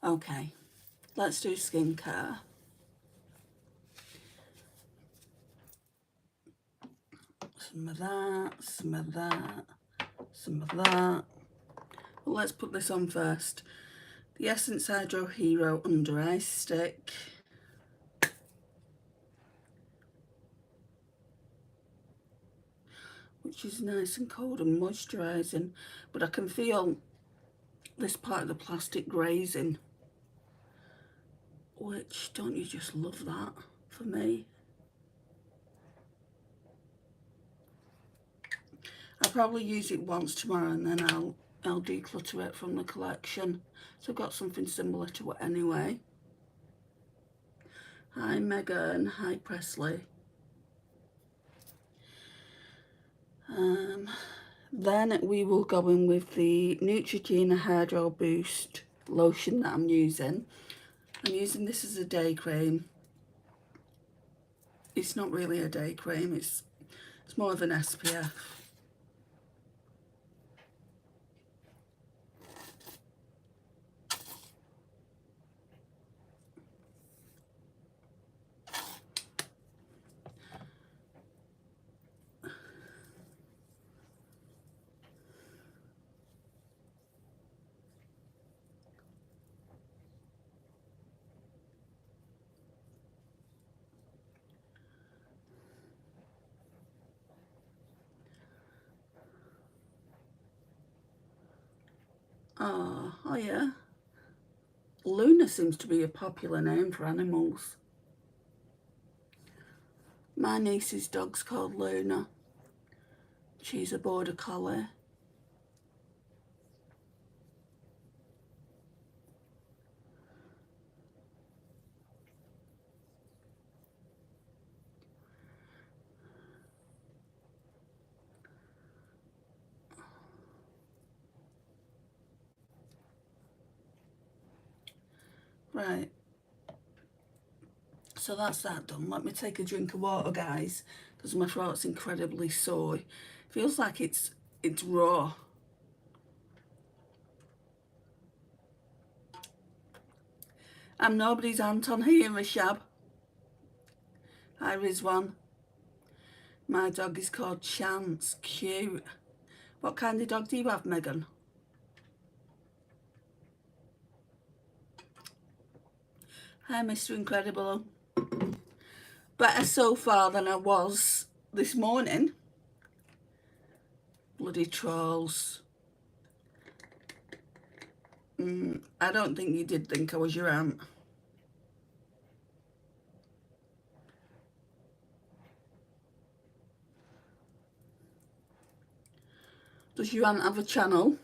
Okay, let's do skincare. Some of that, some of that, some of that. Well, let's put this on first. The Essence Hydro Hero Under Eye Stick. Which is nice and cold and moisturising. But I can feel this part of the plastic grazing. Which, don't you just love that for me? I'll probably use it once tomorrow and then I'll declutter it from the collection. So I've got something similar to it anyway. Hi Megan, hi Presley. Then we will go in with the Neutrogena Hydro Boost lotion that I'm using. I'm using this as a day cream. It's not really a day cream, it's more of an SPF. Oh yeah. Luna seems to be a popular name for animals. My niece's dog's called Luna. She's a border collie. Right. So that's that done. Let me take a drink of water, guys, because my throat's incredibly sore. Feels like it's raw. I'm nobody's aunt on here, Rashab. Hi, Rizwan. My dog is called Chance. Cute. What kind of dog do you have, Megan? Hi, Mr. Incredible. Better so far than I was this morning. Bloody trolls. I don't think you did think I was your aunt. Does your aunt have a channel?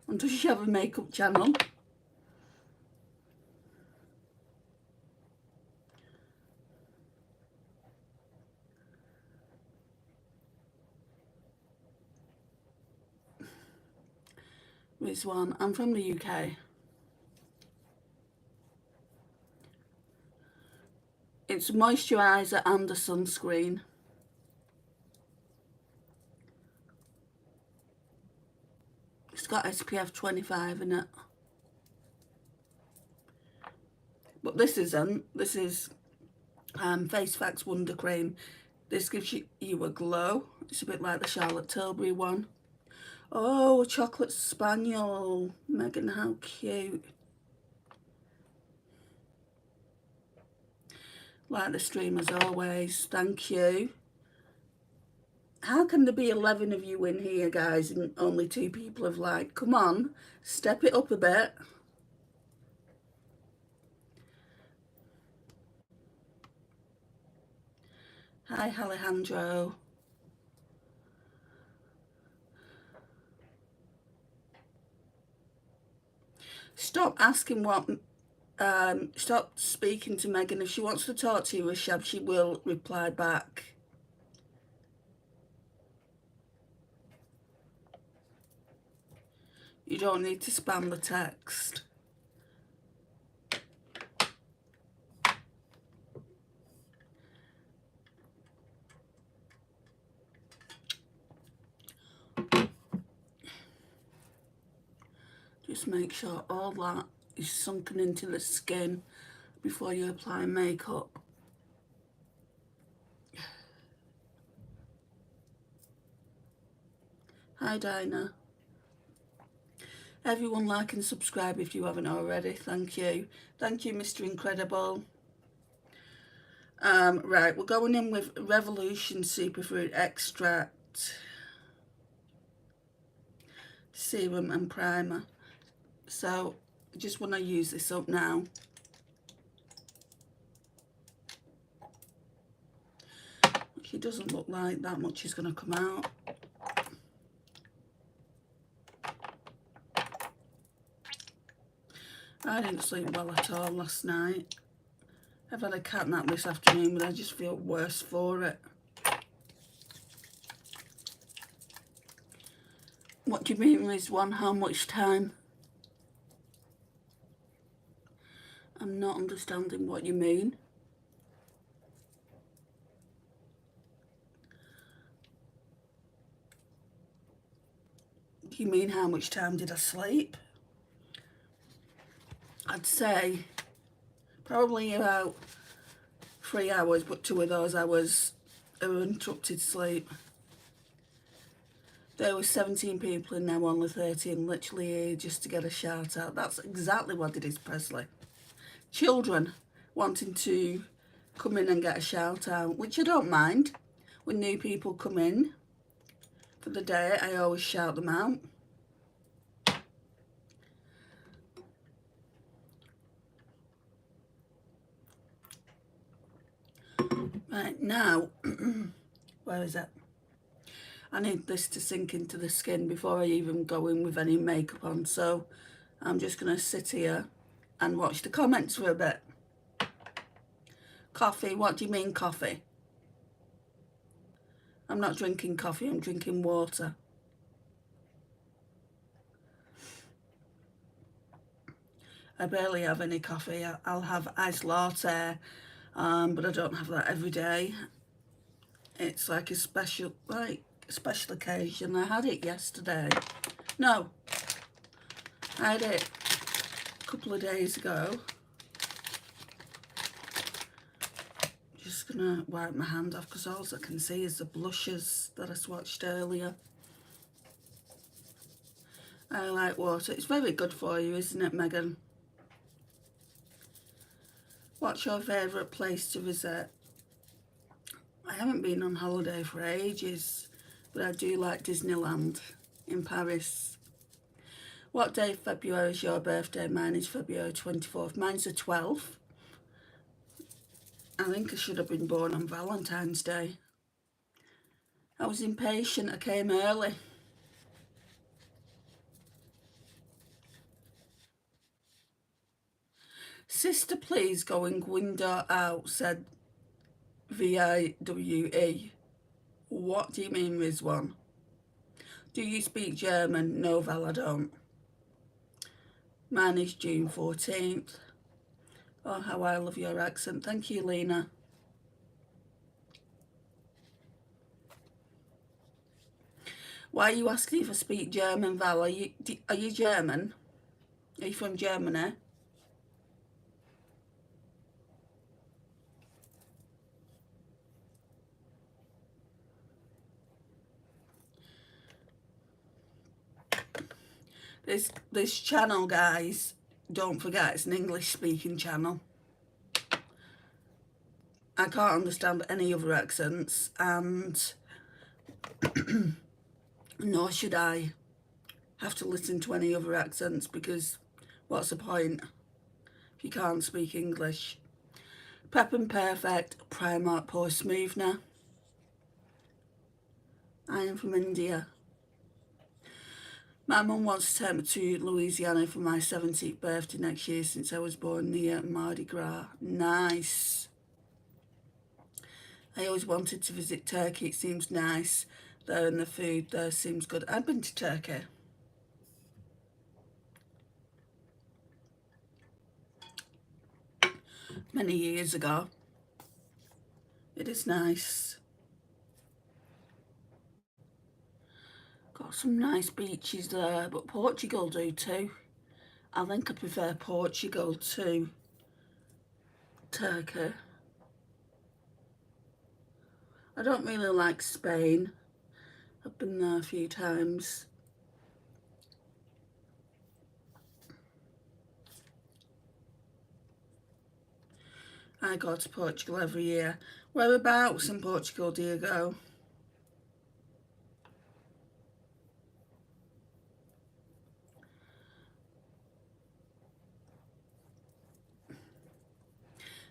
And does she have a makeup channel? Rizwan, I'm from the UK. It's a moisturiser and a sunscreen. It's got SPF 25 in it. But this isn't. This is Face Facts Wonder Cream. This gives you a glow. It's a bit like the Charlotte Tilbury one. Oh, a chocolate spaniel. Megan, how cute. Like the stream as always. Thank you. How can there be 11 of you in here, guys, and only 2 people have liked? Come on, step it up a bit. Hi, Alejandro. Stop asking what... stop speaking to Megan. If she wants to talk to you, Rashab, she will reply back. You don't need to spam the text. Just make sure all that is sunken into the skin before you apply makeup. Hi Dinah. Everyone like and subscribe if you haven't already. Thank you. Thank you, Mr. Incredible. Right, we're going in with Revolution Superfruit Extract Serum and Primer. So, I just want to use this up now. It doesn't look like that much is going to come out. I didn't sleep well at all last night. I've had a cat nap this afternoon, but I just feel worse for it. What do you mean, Rizwan? How much time? I'm not understanding what you mean. Do you mean how much time did I sleep? I'd say probably about 3 hours, but 2 of those hours are interrupted sleep. There were 17 people and now only 13, literally here just to get a shout out. That's exactly what it is, Presley. Children wanting to come in and get a shout out, which I don't mind. When new people come in for the day, I always shout them out. Right, now, where is it? I need this to sink into the skin before I even go in with any makeup on, so I'm just going to sit here and watch the comments for a bit. Coffee, what do you mean coffee? I'm not drinking coffee, I'm drinking water. I barely have any coffee. I'll have iced latte, but I don't have that every day. It's like a special occasion. I had it yesterday. No, I had it a couple of days ago. Just gonna wipe my hand off because all I can see is the blushes that I swatched earlier. I like water. It's very good for you, isn't it, Megan? What's your favourite place to visit? I haven't been on holiday for ages, but I do like Disneyland in Paris. What day of February is your birthday? Mine is February 24th. Mine's the 12th. I think I should have been born on Valentine's Day. I was impatient. I came early. Sister, please going window out, said VIWE. What do you mean, Rizwan? Do you speak German? No, Val, I don't. Mine is June 14th. Oh, how I love your accent. Thank you, Lena. Why are you asking if I speak German, Val? Are you German? Are you from Germany? This channel, guys, don't forget, it's an English-speaking channel. I can't understand any other accents, and nor should I have to listen to any other accents, because what's the point if you can't speak English? Prep and Perfect Primark Pore Smoother. I am from India. My mum wants to take me to Louisiana for my 17th birthday next year, since I was born near Mardi Gras. Nice. I always wanted to visit Turkey. It seems nice there, and the food there seems good. I've been to Turkey. Many years ago. It is nice. Got some nice beaches there, but Portugal do too. I think I prefer Portugal to Turkey. I don't really like Spain. I've been there a few times. I go to Portugal every year. Whereabouts in Portugal do you go?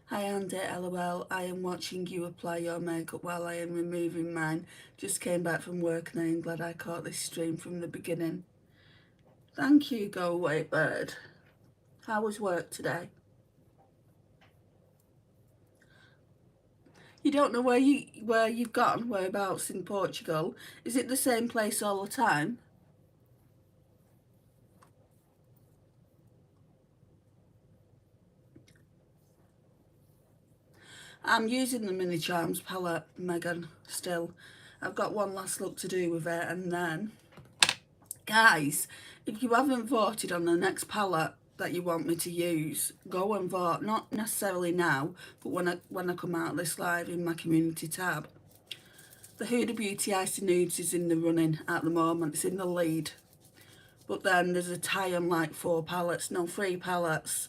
Hi Andy, LOL. I am watching you apply your makeup while I am removing mine. Just came back from work and I am glad I caught this stream from the beginning. Thank you, Go Away Bird. How was work today? You don't know where you've gone, whereabouts in Portugal? Is it the same place all the time? I'm using the Mini Charms palette, Megan, still. I've got one last look to do with it, and then, guys, if you haven't voted on the next palette that you want me to use, go and vote. Not necessarily now, but when I come out of this live in my community tab. The Huda Beauty Icy Nudes is in the running at the moment. It's in the lead. But then there's a tie on like 4 palettes, no 3 palettes.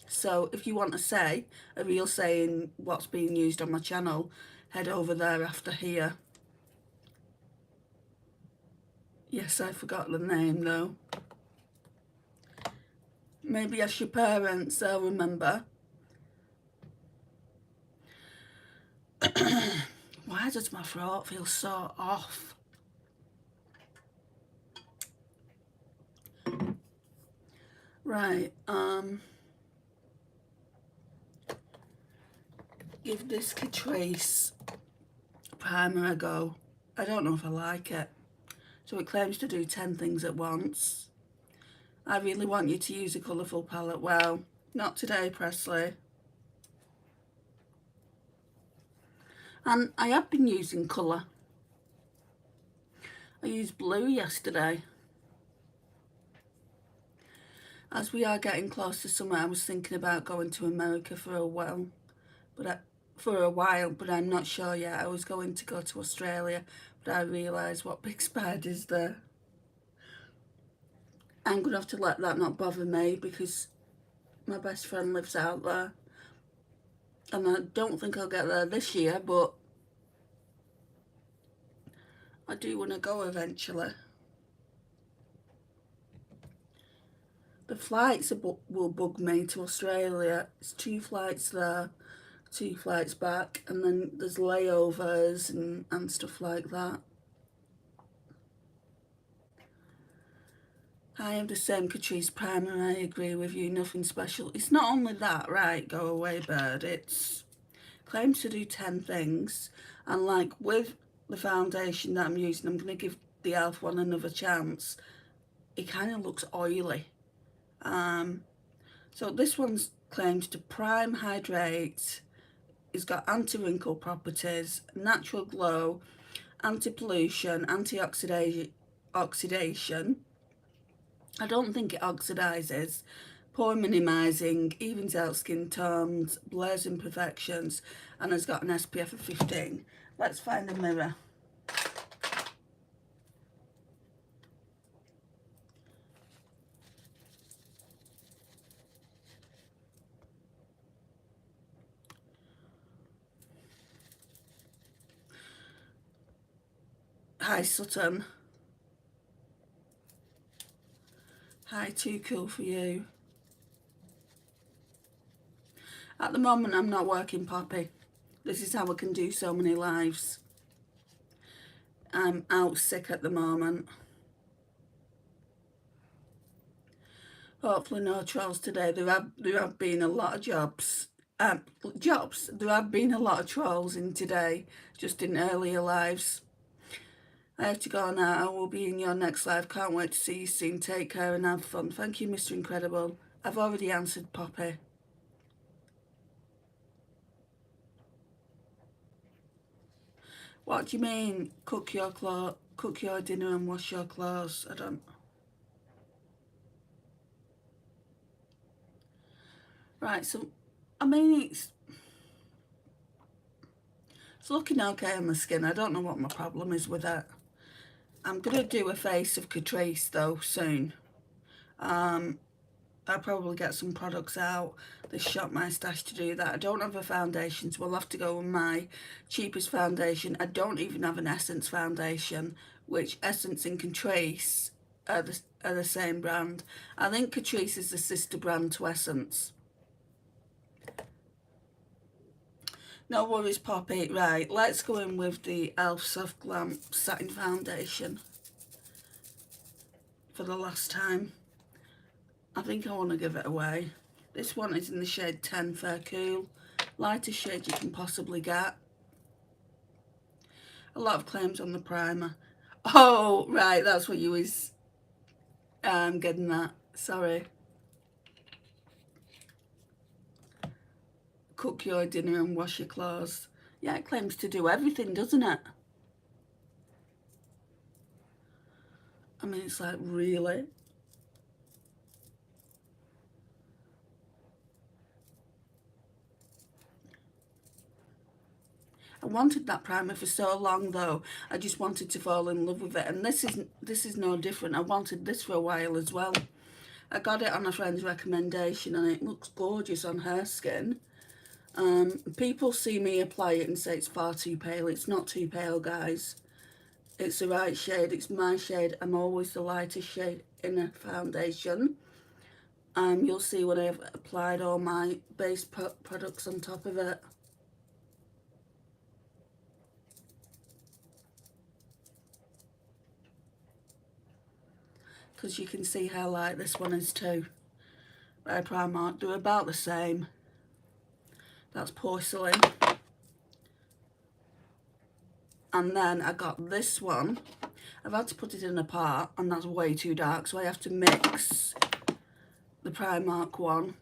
So if you want to say a real say in what's being used on my channel, head over there after here. Yes, I forgot the name though. Maybe ask your parents, they'll remember. Why does my throat feel so off? Right, give this Catrice primer a go. I don't know if I like it. So it claims to do 10 things at once. I really want you to use a colourful palette. Well, not today, Presley. And I have been using colour. I used blue yesterday. As we are getting close to summer, I was thinking about going to America for a while, but I'm not sure yet. I was going to go to Australia, but I realised what big spiders there. I'm going to have to let that not bother me because my best friend lives out there. And I don't think I'll get there this year, but I do want to go eventually. The flights will bug me to Australia. It's 2 flights there, 2 flights back, and then there's layovers and stuff like that. I have the same Catrice primer, I agree with you, nothing special. It's not only that, right, Go Away Bird, it's claims to do 10 things, and like with the foundation that I'm using, I'm going to give the e.l.f. one another chance. It kind of looks oily. So this one's claims to prime, hydrate, it's got anti-wrinkle properties, natural glow, anti-pollution, anti-oxidation. I don't think it oxidizes, pore minimizing, evens out skin tones, blurs imperfections, and has got an SPF of 15. Let's find a mirror. Hi Sutton. Hi, Too Cool For You. At the moment I'm not working, Poppy. This is how I can do so many lives. I'm out sick at the moment. Hopefully no trolls today. There have been a lot of jobs. There have been a lot of trolls in today, just in earlier lives. I have to go now. I will be in your next live. Can't wait to see you soon. Take care and have fun. Thank you, Mr. Incredible. I've already answered, Poppy. What do you mean, cook your dinner and wash your clothes? I don't... Right, so, I mean, it's looking okay on the skin. I don't know what my problem is with it. I'm going to do a face of Catrice, though, soon. I'll probably get some products out this Shop My Stash to do that. I don't have a foundation, so we'll have to go with my cheapest foundation. I don't even have an Essence foundation, which Essence and Catrice are the same brand. I think Catrice is the sister brand to Essence. No worries, Poppy. Right, let's go in with the e.l.f. Soft Glam Satin Foundation for the last time. I think I want to give it away. This one is in the shade 10 Fair Cool. Lightest shade you can possibly get. A lot of claims on the primer. Oh, right, that's what you was getting that. Sorry. Cook your dinner and wash your clothes. Yeah, it claims to do everything, doesn't it? I mean, it's like, really? I wanted that primer for so long, though. I just wanted to fall in love with it, and this is no different. I wanted this for a while as well. I got it on a friend's recommendation, and it looks gorgeous on her skin. People see me apply it and say it's far too pale. It's not too pale, guys. It's the right shade. It's my shade. I'm always the lightest shade in a foundation. You'll see when I've applied all my base products on top of it. Because you can see how light this one is too. By Primark, they're about the same. That's Porcelain. And then I got this one. I've had to put it in a pot, and that's way too dark, so I have to mix the Primark one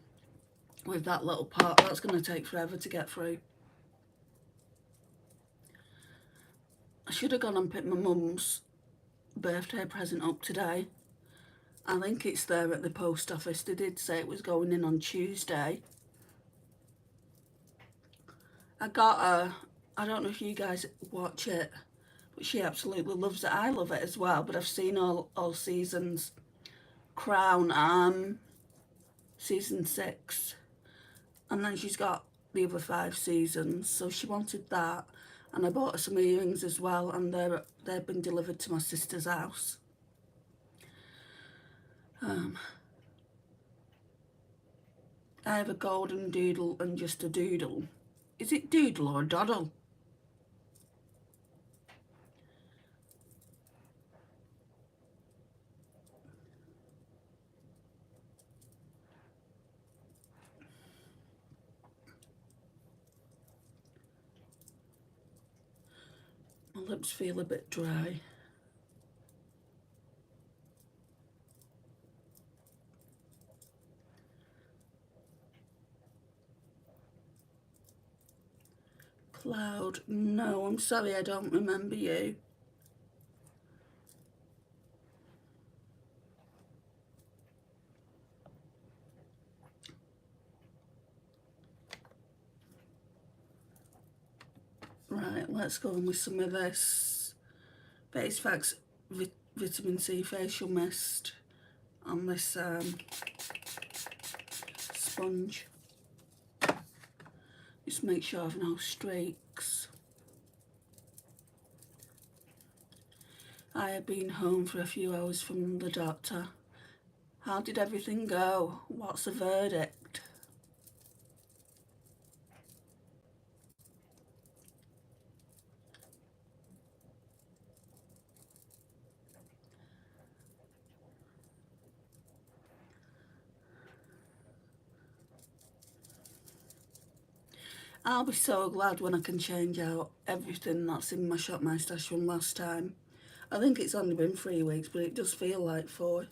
with that little pot. That's going to take forever to get through. I should have gone and picked my mum's birthday present up today. I think it's there at the post office. They did say it was going in on Tuesday. I got her, I don't know if you guys watch it, but she absolutely loves it. I love it as well, but I've seen all seasons. Crown, season 6. And then she's got the other 5 seasons, so she wanted that. And I bought her some earrings as well, and they've been delivered to my sister's house. I have a golden doodle and just a doodle. Is it doodle or doddle? My lips feel a bit dry. Cloud, no, I'm sorry, I don't remember you. Right, let's go on with some of this Face Facts Vitamin C Facial Mist on this sponge. Just make sure I've no streaks. I have been home for a few hours from the doctor. How did everything go? What's the verdict? I'll be so glad when I can change out everything that's in my Shop My Stash from last time. I think it's only been 3 weeks, but it does feel like 4.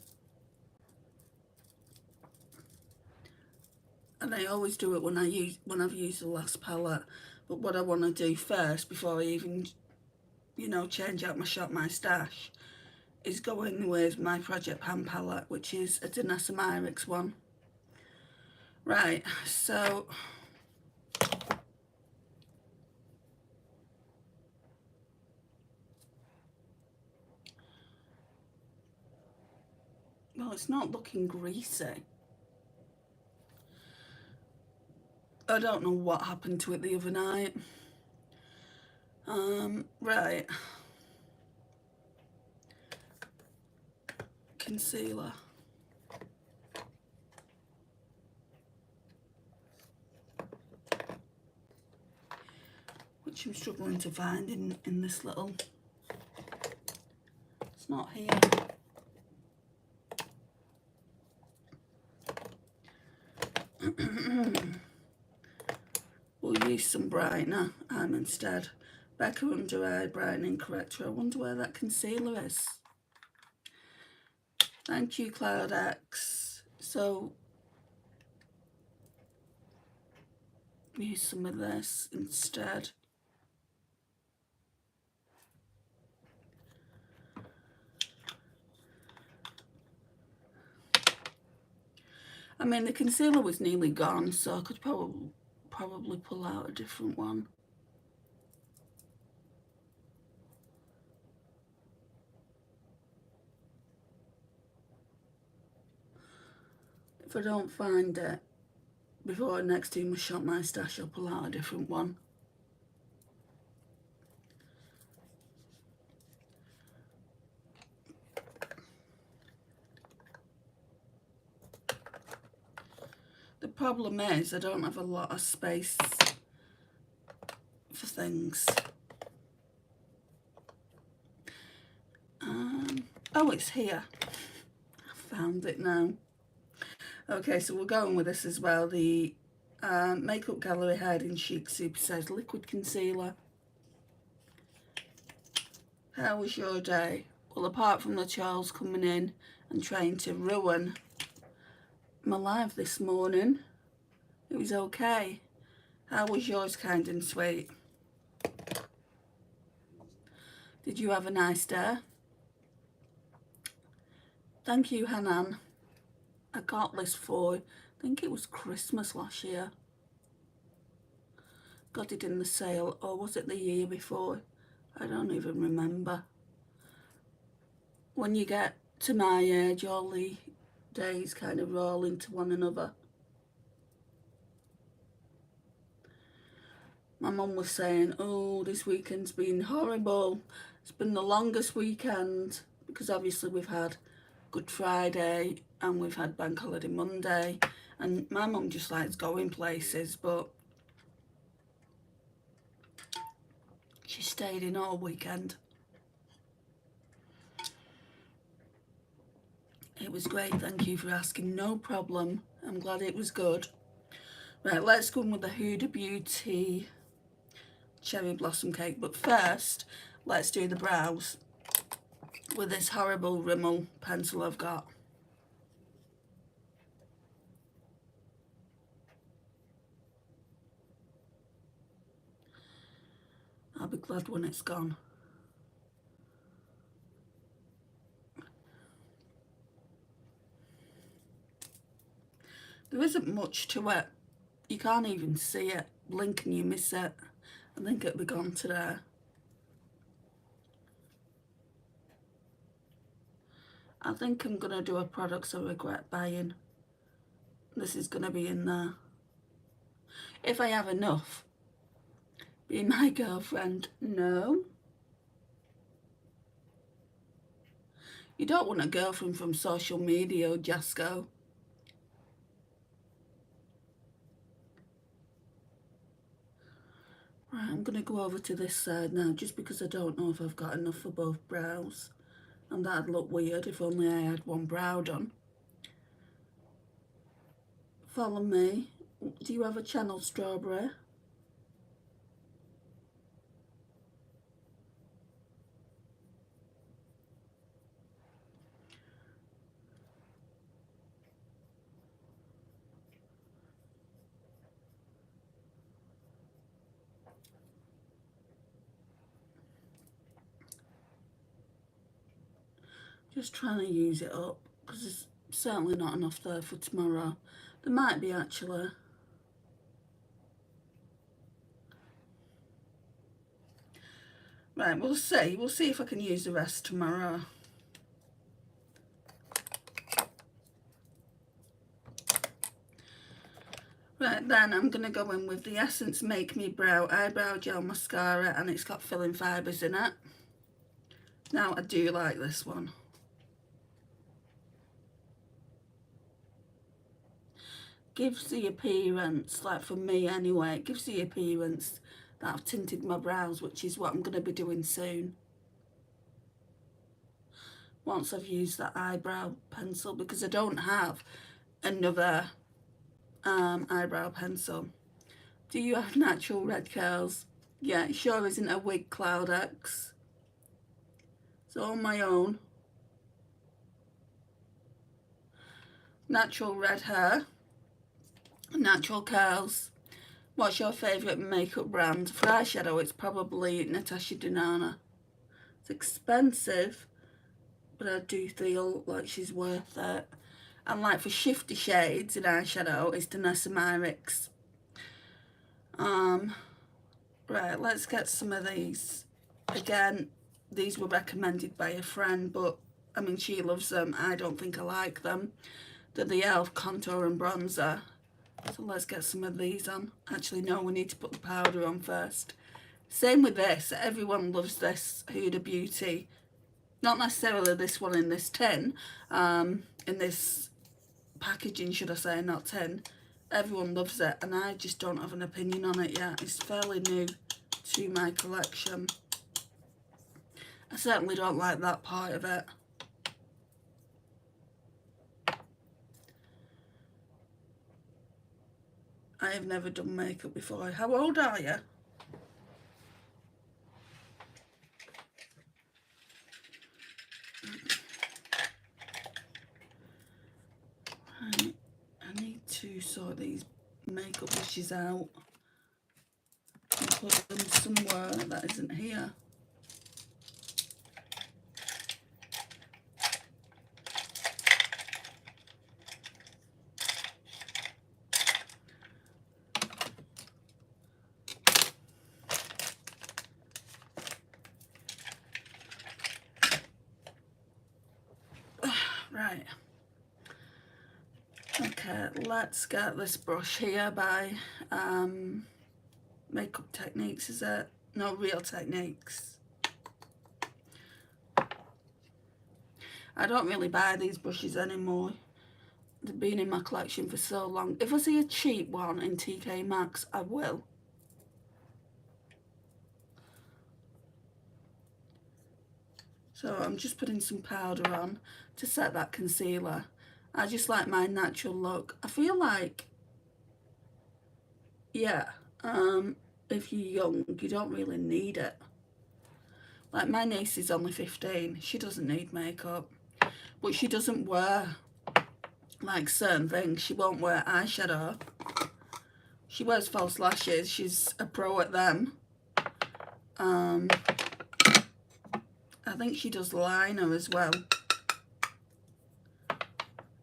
And I always do it when I've used the last palette. But what I want to do first, before I even, change out my Shop My Stash, is go in with my Project Pan palette, which is a Danessa Myricks one. Right, so well, it's not looking greasy. I don't know what happened to it the other night. Right. Concealer. Which I'm struggling to find in this little... It's not here. We'll use some brightener instead. Becca Under Eye Brightening Corrector. I wonder where that concealer is. Thank you, Cloud X. So, use some of this instead. I mean, the concealer was nearly gone, so I could probably pull out a different one. If I don't find it before next time I shop my stash, I'll pull out a different one. The problem is I don't have a lot of space for things. Oh, it's here. I found it now. Okay, so we're going with this as well. The Makeup Gallery Hide and Chic Super Size Liquid Concealer. How was your day? Well, apart from the Charles coming in and trying to ruin my life this morning, it was okay. How was yours, kind and sweet? Did you have a nice day? Thank you, Hanan. I got this for, I think it was Christmas last year. Got it in the sale, or was it the year before? I don't even remember. When you get to my age, all the days kind of roll into one another. My mum was saying, oh, this weekend's been horrible. It's been the longest weekend, because obviously we've had Good Friday and we've had Bank Holiday Monday, and my mum just likes going places, but she stayed in all weekend. It was great, thank you for asking. No problem, I'm glad it was good. Right, let's go in with the Huda Beauty Cherry Blossom Cake, but first let's do the brows with this horrible Rimmel pencil I've got. I'll be glad when it's gone. There isn't much to it. You can't even see it. Blink and you miss it. I think it'll be gone today. I think I'm going to do a products I regret buying. This is going to be in there. If I have enough. Being my girlfriend, no. You don't want a girlfriend from social media, Jasco. Right, I'm going to go over to this side now, just because I don't know if I've got enough for both brows. And that'd look weird if only I had one brow done. Follow me. Do you have a channel, Strawberry? Just trying to use it up, because there's certainly not enough there for tomorrow. There might be actually. Right, we'll see. We'll see if I can use the rest tomorrow. Right, then I'm going to go in with the Essence Make Me Brow Eyebrow Gel Mascara, and it's got filling fibres in it. Now, I do like this one. Gives the appearance, like for me anyway, it gives the appearance that I've tinted my brows, which is what I'm going to be doing soon. Once I've used that eyebrow pencil, because I don't have another eyebrow pencil. Do you have natural red curls? Yeah, it sure isn't a wig Cloud X. It's all my own. Natural red hair, natural curls. What's your favourite makeup brand? For eyeshadow, it's probably Natasha Denona. It's expensive, but I do feel like she's worth it. And like for shifty shades in eyeshadow, it's Danessa Myricks. Right, let's get some of these. Again, these were recommended by a friend, but I mean, she loves them. I don't think I like them. They're the e.l.f. contour and bronzer. So let's get some of these on. Actually, no, we need to put the powder on first. Same with this. Everyone loves this Huda Beauty. Not necessarily this one in this tin. In this packaging, should I say, not tin. Everyone loves it, and I just don't have an opinion on it yet. It's fairly new to my collection. I certainly don't like that part of it. I have never done makeup before. How old are you? Right, I need to sort these makeup brushes out and put them somewhere that isn't here. Right. Okay, let's get this brush here by Makeup Techniques, is it? No, Real Techniques. I don't really buy these brushes anymore. They've been in my collection for so long. If I see a cheap one in TK Maxx, I will. So I'm just putting some powder on to set that concealer. I just like my natural look. I feel like, yeah, if you're young, you don't really need it. Like my niece is only 15. She doesn't need makeup. But she doesn't wear, like, certain things. She won't wear eyeshadow. She wears false lashes. She's a pro at them. I think she does liner as well.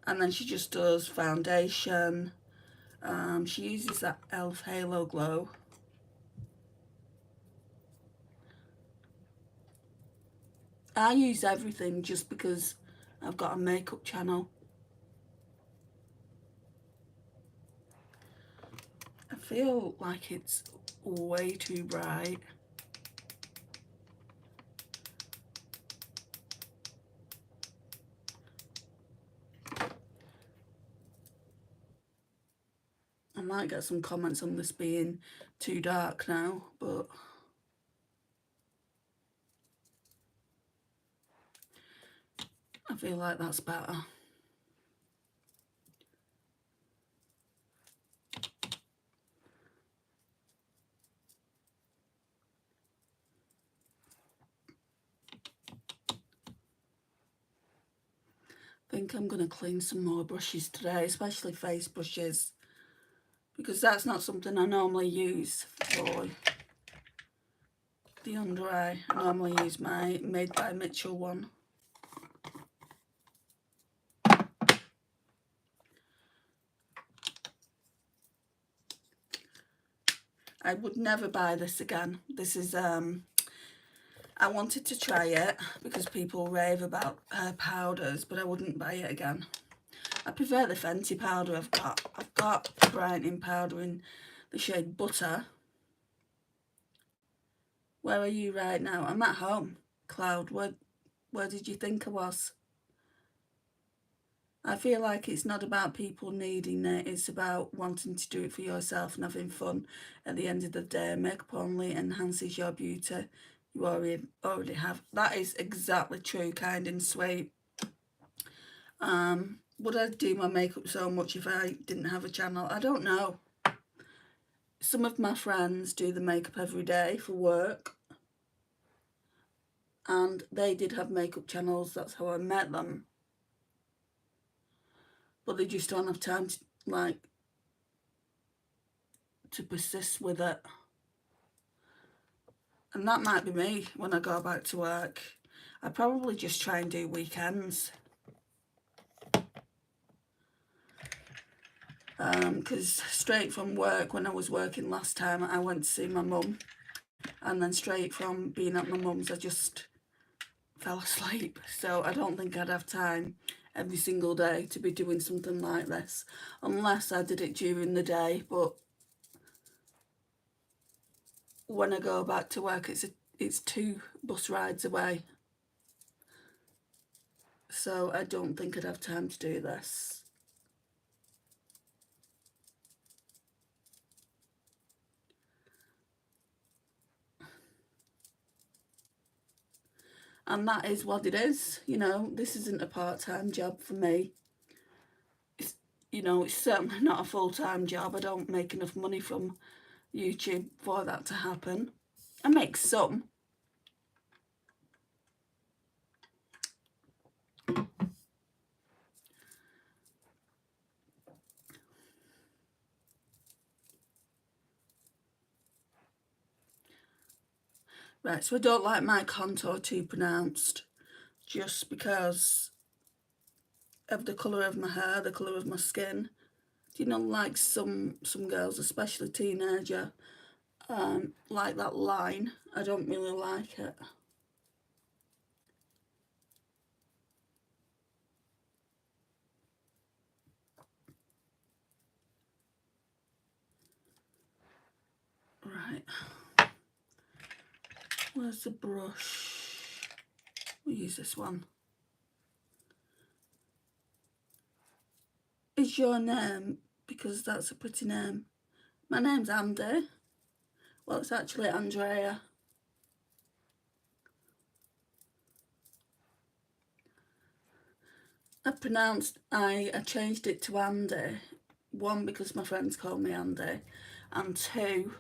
And then she just does foundation. She uses that e.l.f. Halo Glow. I use everything just because I've got a makeup channel. I feel like it's way too bright. I might get some comments on this being too dark now, but I feel like that's better. I think I'm going to clean some more brushes today, especially face brushes, because that's not something I normally use for the under eye. I normally use my Made by Mitchell one. I would never buy this again. This is, I wanted to try it because people rave about powders, but I wouldn't buy it again. I prefer the Fenty powder I've got. I've got a brightening powder in the shade Butter. Where are you right now? I'm at home. Cloud, where did you think I was? I feel like it's not about people needing it, it's about wanting to do it for yourself and having fun. At the end of the day, makeup only enhances your beauty. You already have. That is exactly true, kind and sweet. Would I do my makeup so much if I didn't have a channel? I don't know. Some of my friends do the makeup every day for work, and they did have makeup channels. That's how I met them. But they just don't have time to, like, to persist with it. And that might be me when I go back to work. I probably just try and do weekends. Because straight from work, when I was working last time, I went to see my mum. And then straight from being at my mum's, I just fell asleep. So I don't think I'd have time every single day to be doing something like this. Unless I did it during the day. But when I go back to work, it's 2 bus rides away. So I don't think I'd have time to do this. And that is what it is. You know, this isn't a part-time job for me. It's, you know, it's certainly not a full-time job. I don't make enough money from YouTube for that to happen. I make some. Right, so I don't like my contour too pronounced, just because of the colour of my hair, the colour of my skin. You know, like some girls, especially teenager, like that line. I don't really like it. Right. Where's the brush? We'll use this one. Is your name? Because that's a pretty name. My name's Andy. Well, it's actually Andrea. I changed it to Andy. 1, because my friends call me Andy, and 2,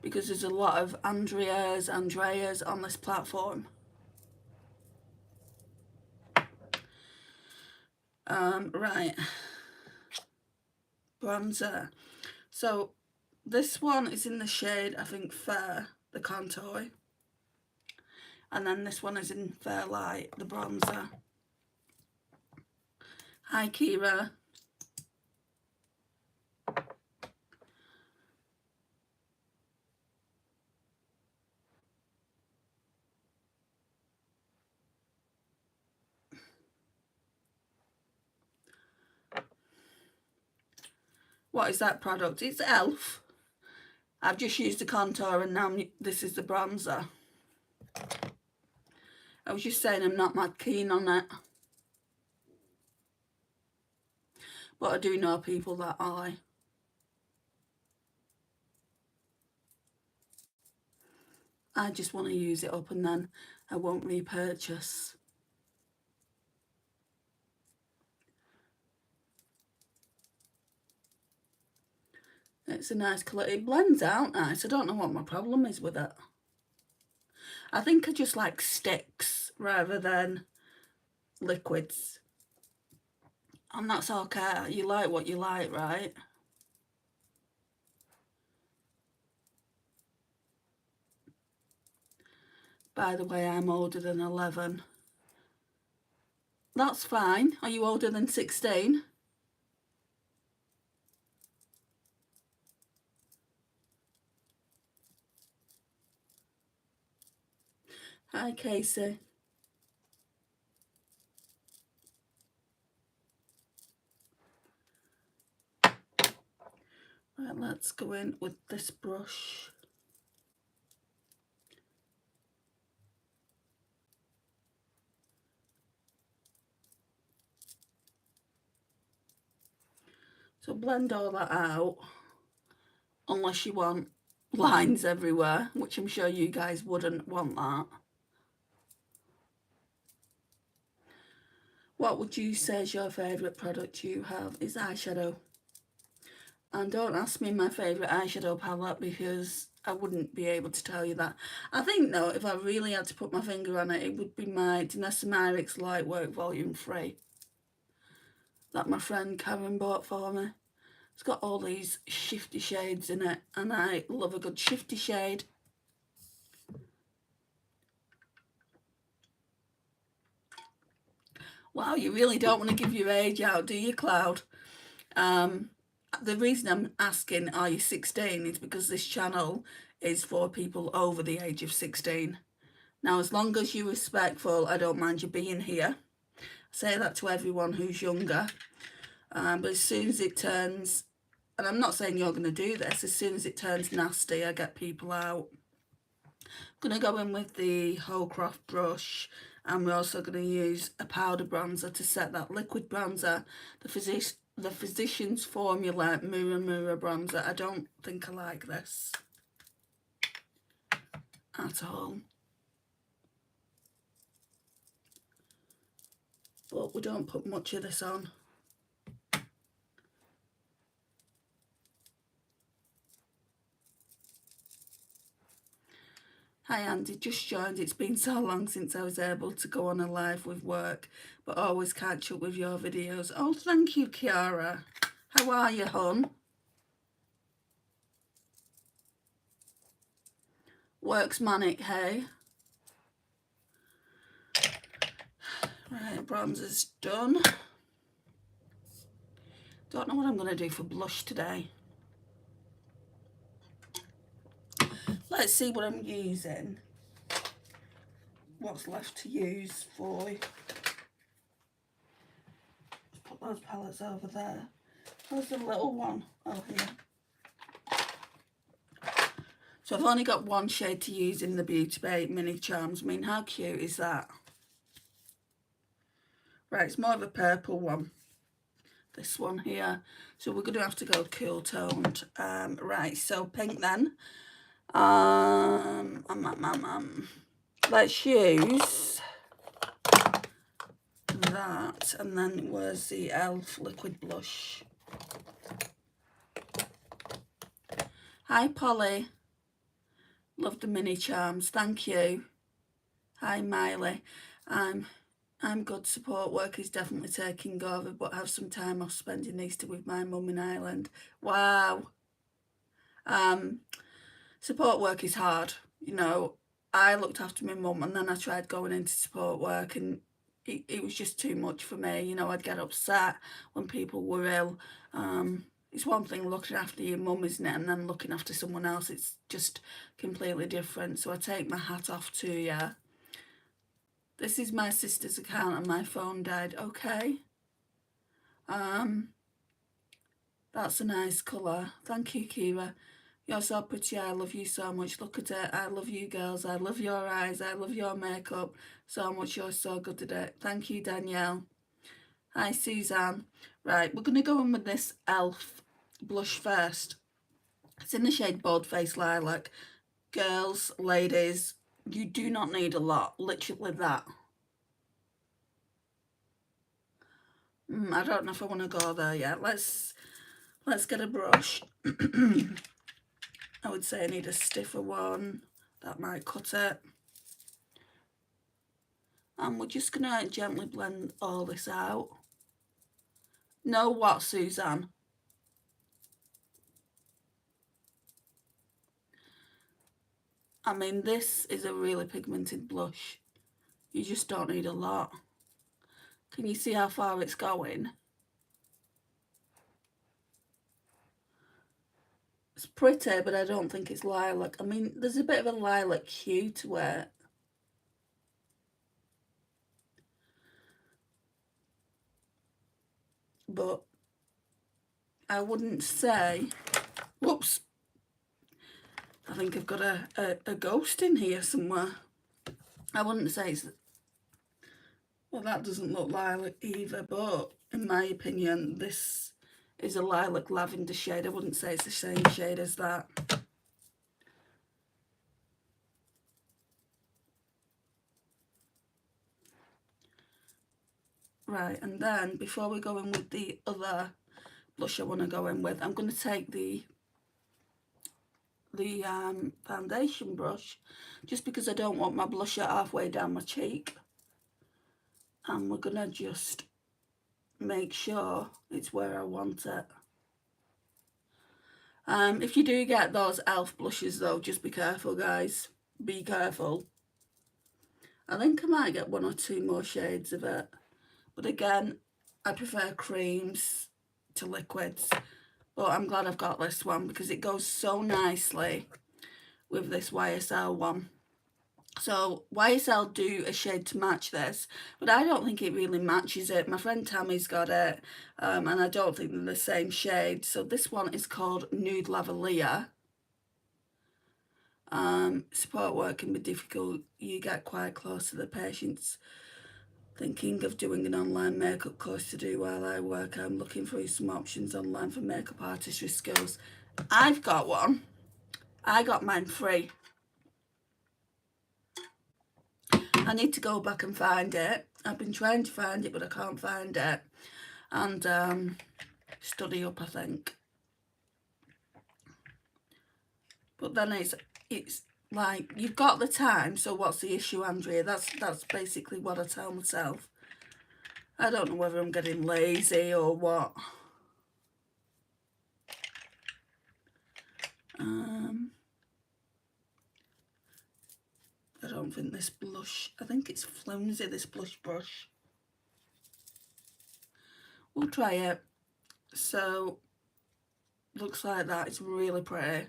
because there's a lot of Andreas on this platform. Right. Bronzer. So this one is in the shade, I think, Fair, the contour. And then this one is in Fair Light, the bronzer. Hi, Kira. What is that product? It's Elf. I've just used the contour and now this is the bronzer. I was just saying I'm not that keen on it. But I do know people that are. I just want to use it up and then I won't repurchase. It's a nice colour. It blends out nice. I don't know what my problem is with it. I think I just like sticks rather than liquids. And that's okay. You like what you like, right? By the way, I'm older than 11. That's fine. Are you older than 16? Hi, Casey. Right, let's go in with this brush. So blend all that out, unless you want lines everywhere, which I'm sure you guys wouldn't want that. What would you say is your favourite product you have? Is eyeshadow. And don't ask me my favourite eyeshadow palette, because I wouldn't be able to tell you that. I think though, if I really had to put my finger on it, it would be my Danessa Myricks Lightwork Volume 3 that my friend Karen bought for me. It's got all these shifty shades in it, and I love a good shifty shade. Wow, you really don't want to give your age out, do you, Cloud? The reason I'm asking, are you 16, is because this channel is for people over the age of 16. Now, as long as you're respectful, I don't mind you being here. I say that to everyone who's younger. But as soon as it turns, and I'm not saying you're going to do this, as soon as it turns nasty, I get people out. I'm going to go in with the Holdcroft brush, and we're also going to use a powder bronzer to set that liquid bronzer, the Physicians Formula Mirror bronzer. I don't think I like this at all, but we don't put much of this on. Hi Andy, just joined. It's been so long since I was able to go on a live with work, but always catch up with your videos. Oh, thank you, Kiara. How are you, hon? Works manic, hey? Right, bronzer's done. Don't know what I'm going to do for blush today. Let's see what I'm using. What's left to use for. Let's put those palettes over there. Where's the little one? Oh, here. So I've only got one shade to use in the Beauty Bay Mini Charms. I mean, how cute is that? Right, it's more of a purple one. This one here. So we're going to have to go cool toned. Right, so pink then. Let's use that, and then where's the e.l.f. liquid blush? Hi Polly, love the mini charms, thank you. Hi Miley, I'm good. Support work is definitely taking over, but have some time off spending Easter with my mum in Ireland. Wow. Support work is hard, you know. I looked after my mum, and then I tried going into support work, and it was just too much for me. You know, I'd get upset when people were ill. It's one thing looking after your mum, isn't it? And then looking after someone else, it's just completely different. So I take my hat off to you. This is my sister's account and my phone died. Okay. That's a nice colour. Thank you, Kira. You're so pretty. I love you so much. Look at it. I love you girls. I love your eyes. I love your makeup so much. You're so good at it. Thank you, Danielle. Hi, Suzanne. Right, we're going to go in with this e.l.f. blush first. It's in the shade Bold Face Lilac. Girls, ladies, you do not need a lot. Literally that. I don't know if I want to go there yet. Let's get a brush. I would say I need a stiffer one. That might cut it. And we're just going to gently blend all this out. Know what, Suzanne? I mean, this is a really pigmented blush. You just don't need a lot. Can you see how far it's going? It's pretty, but I don't think it's lilac. I mean, there's a bit of a lilac hue to it. but I wouldn't say, whoops, I think I've got a ghost in here somewhere. I wouldn't say it's, well, that doesn't look lilac either, but in my opinion, this is a lilac lavender shade. I wouldn't say it's the same shade as that. Right, and then before we go in with the other blush I want to go in with, I'm going to take the foundation brush, just because I don't want my blusher halfway down my cheek, and we're going to just make sure it's where I want it. If you do get those elf blushes though, just be careful guys, be careful. I think I might get 1 or 2 more shades of it, but again, I prefer creams to liquids, but I'm glad I've got this one because it goes so nicely with this YSL one. So YSL do a shade to match this, but I don't think it really matches it. My friend Tammy's got it, and I don't think they're the same shade. So this one is called Nude Lavalier. Support work can be difficult. You get quite close to the patients. Thinking of doing an online makeup course to do while I work. I'm looking for some options online for makeup artistry skills. I've got one. I got mine free. I need to go back and find it. I've been trying to find it, but I can't find it. And study up, I think. But then it's like, you've got the time, so what's the issue, Andrea? That's basically what I tell myself. I don't know whether I'm getting lazy or what. I don't think this blush, I think it's flimsy, this blush brush. We'll try it. So, looks like that. It's really pretty.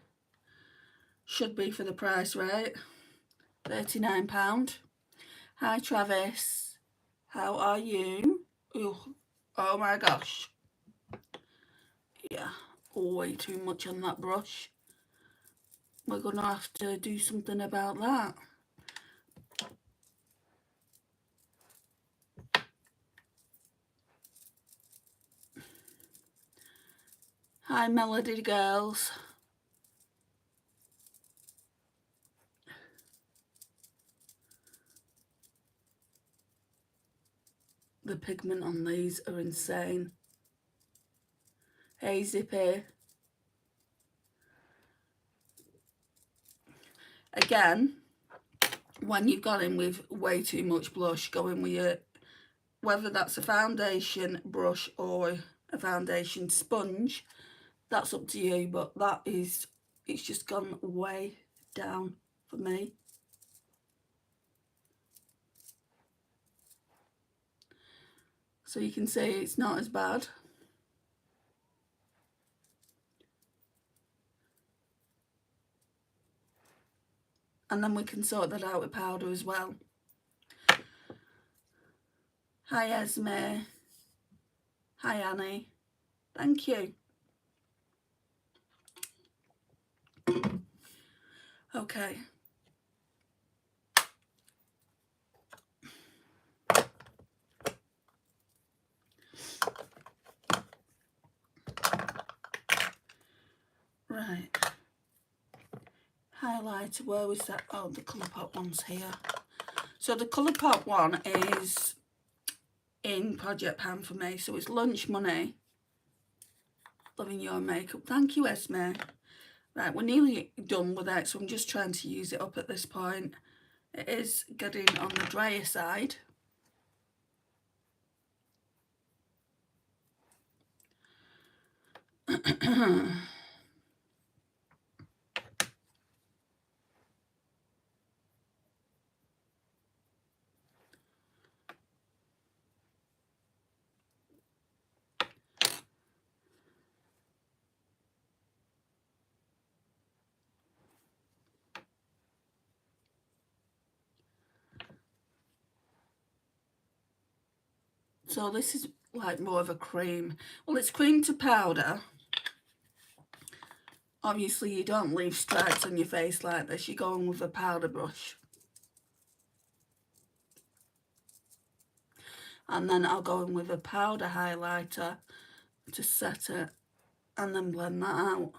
Should be for the price, right? £39. Hi Travis, how are you? Ooh, oh my gosh. Yeah, way too much on that brush. We're gonna have to do something about that. Hi Melody girls. The pigment on these are insane. Hey Zippy. Again, when you've gone in with way too much blush, go in with your, whether that's a foundation brush or a foundation sponge, that's up to you, but that is, it's just gone way down for me. So you can see it's not as bad. And then we can sort that out with powder as well. Hi Esme. Hi Annie. Thank you. Okay. Right. Highlighter, where was that? Oh, the Colourpop one's here. So the Colourpop one is in Project Pan for me. So it's lunch money. Loving your makeup. Thank you, Esme. Right, we're nearly done with it, so I'm just trying to use it up at this point. It is getting on the drier side. So So this is like more of a cream. Well, it's cream to powder. Obviously you don't leave stripes on your face like this, you go in with a powder brush. And then I'll go in with a powder highlighter to set it and then blend that out.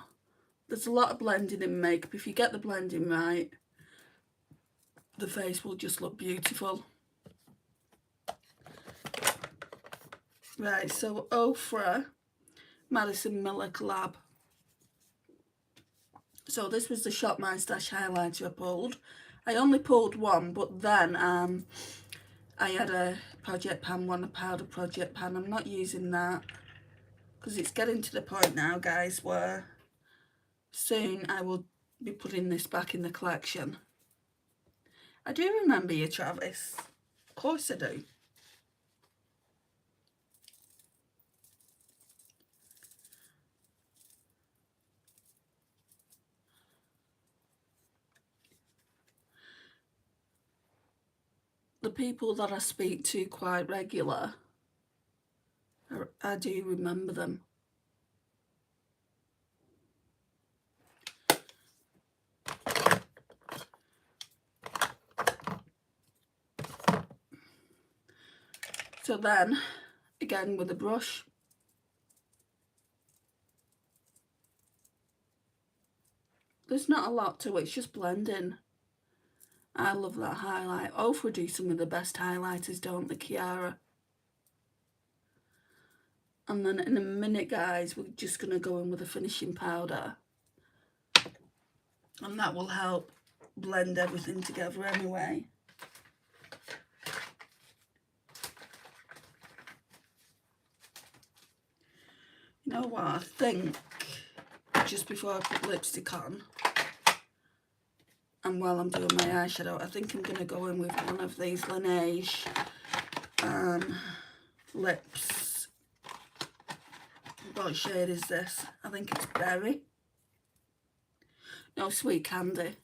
There's a lot of blending in makeup. If you get the blending right, the face will just look beautiful. Right, so Ofra Madison Miller collab. So this was the Shop My Stash highlighter I pulled. I only pulled one, but then I had a project pan one, a powder project pan. I'm not using that because it's getting to the point now, guys, where soon I will be putting this back in the collection. I do remember you, Travis. Of course I do. The people that I speak to quite regular, I do remember them. So then, again with a brush, there's not a lot to it, it's just blending. I love that highlight. Ofra do some of the best highlighters, don't they, Kiara? And then in a minute, guys, we're just going to go in with a finishing powder. And that will help blend everything together anyway. You know what, I think just before I put lipstick on, and while I'm doing my eyeshadow, I think I'm going to go in with one of these Laneige lips. What shade is this? I think it's Berry. No, Sweet Candy.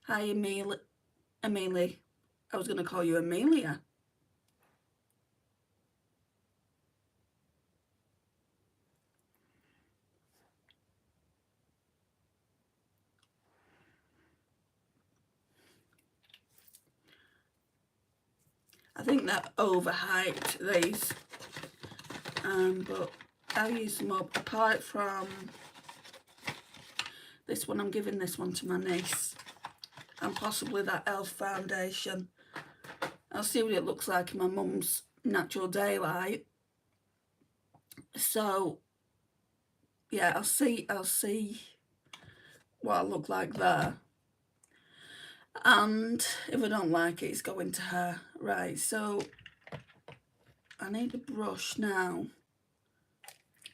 Hi, Amelie. I was going to call you Amelia. I think that overhyped these, but I'll use them up. Apart from this one, I'm giving this one to my niece, and possibly that e.l.f. foundation. I'll see what it looks like in my mum's natural daylight. So yeah, I'll see what I look like there. And if I don't like it, it's going to her. Right, so I need a brush now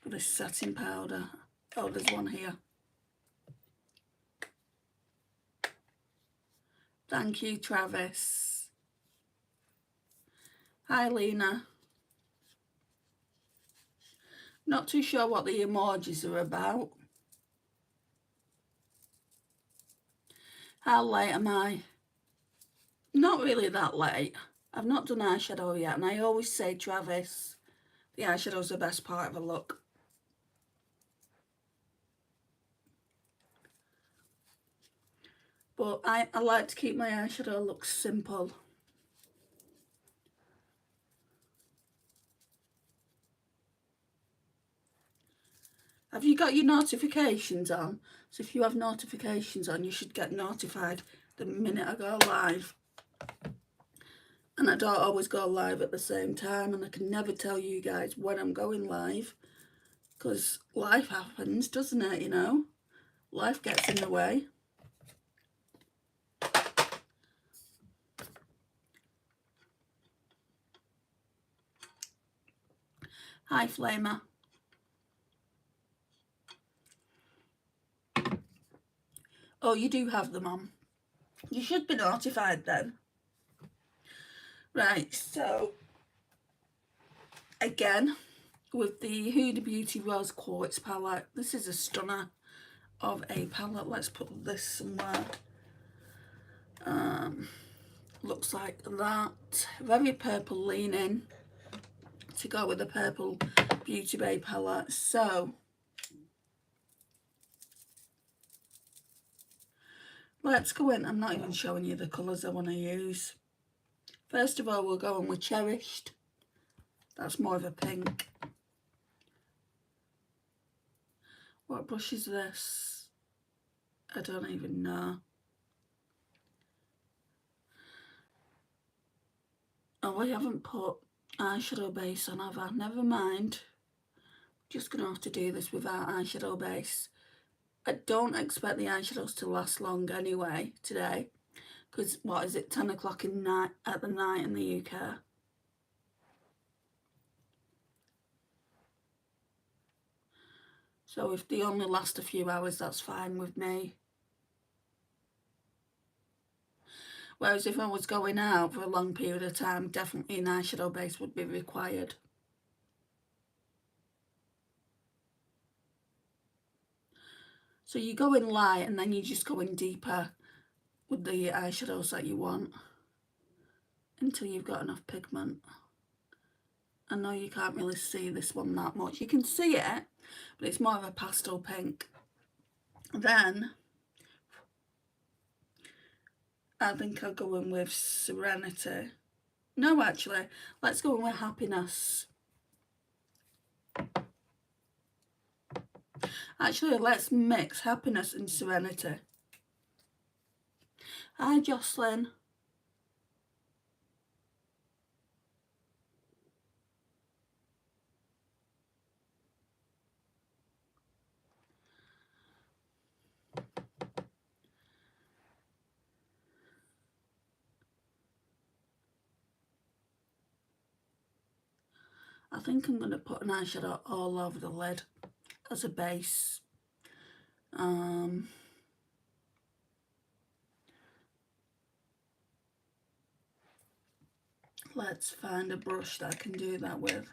for this setting powder. Oh, there's one here. Thank you, Travis. Hi, Lena. Not too sure what the emojis are about. How late am I? Not really that late. I've not done eyeshadow yet, and I always say, Travis, the eyeshadow's the best part of a look. But I like to keep my eyeshadow look simple. Have you got your notifications on? So if you have notifications on, you should get notified the minute I go live. And I don't always go live at the same time, and I can never tell you guys when I'm going live, because life happens, doesn't it, you know? Life gets in the way. Hi, Flamer. Oh, you do have them on. You should be notified then. Right, so again, with the Huda Beauty Rose Quartz palette, this is a stunner of a palette. Let's put this somewhere. looks like that. Very purple leaning to go with the purple Beauty Bay palette. So let's go in. I'm not even showing you the colours I want to use. First of all, we'll go in with Cherished. That's more of a pink. What brush is this? I don't even know. Oh, I haven't put eyeshadow base on, have I? Never mind. Just going to have to do this without eyeshadow base. I don't expect the eyeshadows to last long anyway today. Because, what is it, 10 o'clock at the night in the UK. So if they only last a few hours, that's fine with me. Whereas if I was going out for a long period of time, definitely an eyeshadow base would be required. So you go in light and then you just go in deeper with the eyeshadows that you want until you've got enough pigment. I know you can't really see this one that much. You can see it, but it's more of a pastel pink. Then I think I'll go in with Serenity. No, actually, let's go in with Happiness. Actually, let's mix Happiness and Serenity. Hi, Jocelyn. I think I'm going to put an eyeshadow all over the lid as a base. Let's find a brush that I can do that with.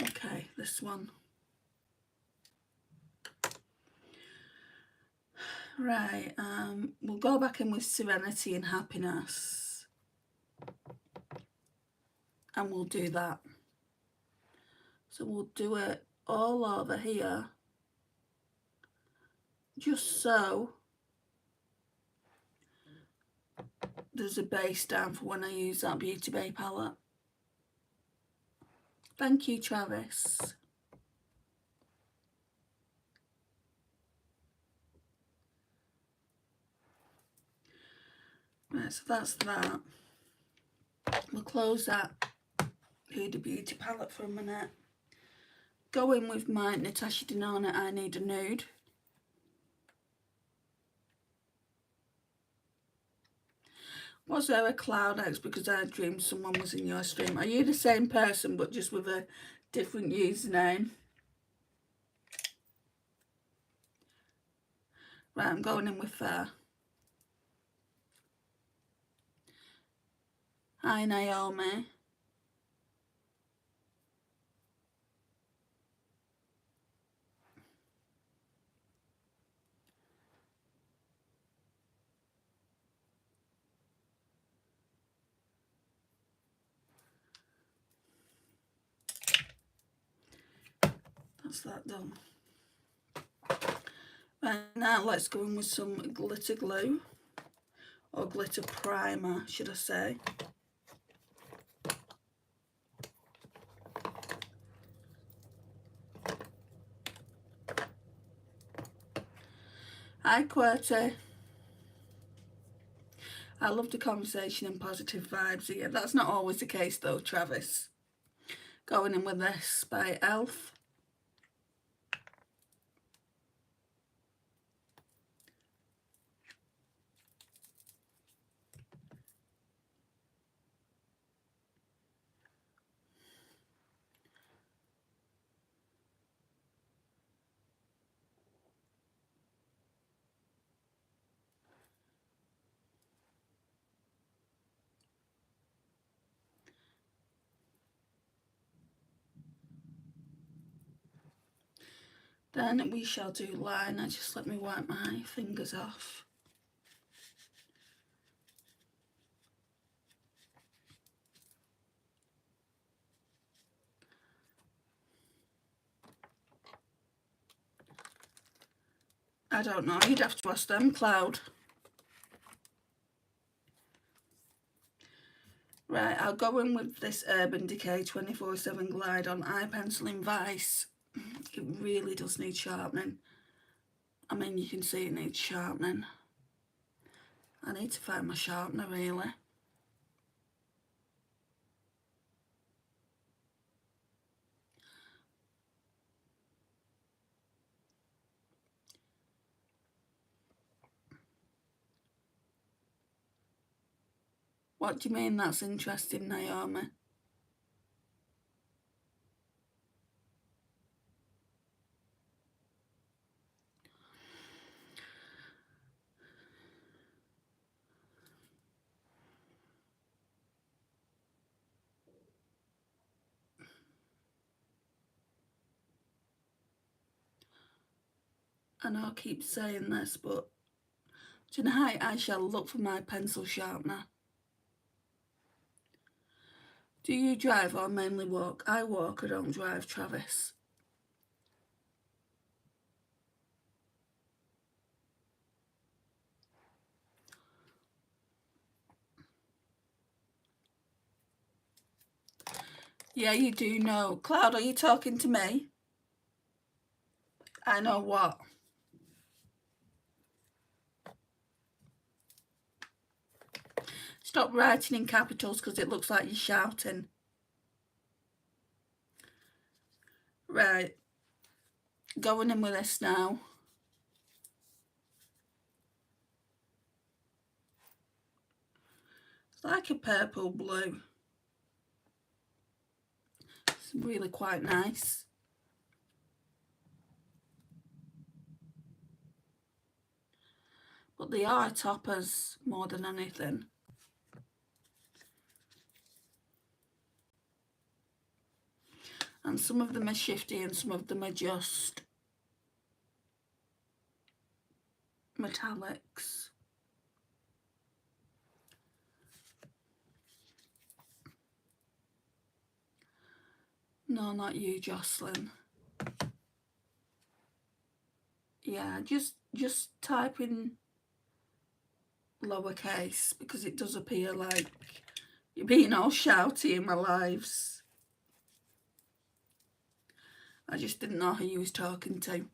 Okay, this one. Right, we'll go back in with Serenity and Happiness. And we'll do that. So we'll do it all over here. Just so there's a base down for when I use that Beauty Bay palette. Thank you, Travis. Right, so that's that. We'll close that Huda Beauty palette for a minute. Go in with my Natasha Denona I Need a Nude. Was there a Cloud X because I dreamed someone was in your stream? Are you the same person but just with a different username? Right, I'm going in with Fair. Hi, Naomi. That's that done. Right, now let's go in with some glitter glue. Or glitter primer, should I say. Hi, QWERTY. I love the conversation and positive vibes here. That's not always the case though, Travis. Going in with this by Elf. Then we shall do liner. Just let me wipe my fingers off. I don't know, you'd have to ask them, Cloud. Right, I'll go in with this Urban Decay 24/7 Glide on eye pencil in Vice. It really does need sharpening. I mean, you can see it needs sharpening. I need to find my sharpener, really. What do you mean that's interesting, Naomi? I know I keep saying this, but tonight I shall look for my pencil sharpener. Do you drive or mainly walk? I walk, I don't drive, Travis. Yeah, you do know. Cloud, are you talking to me? I know what. Stop writing in capitals because it looks like you're shouting. Right. Going in with this now. It's like a purple blue. It's really quite nice. But they are toppers more than anything. And some of them are shifty and some of them are just metallics. No, not you, Jocelyn. Yeah, just type in lowercase because it does appear like you're being all shouty in my lives. I just didn't know who you was talking to.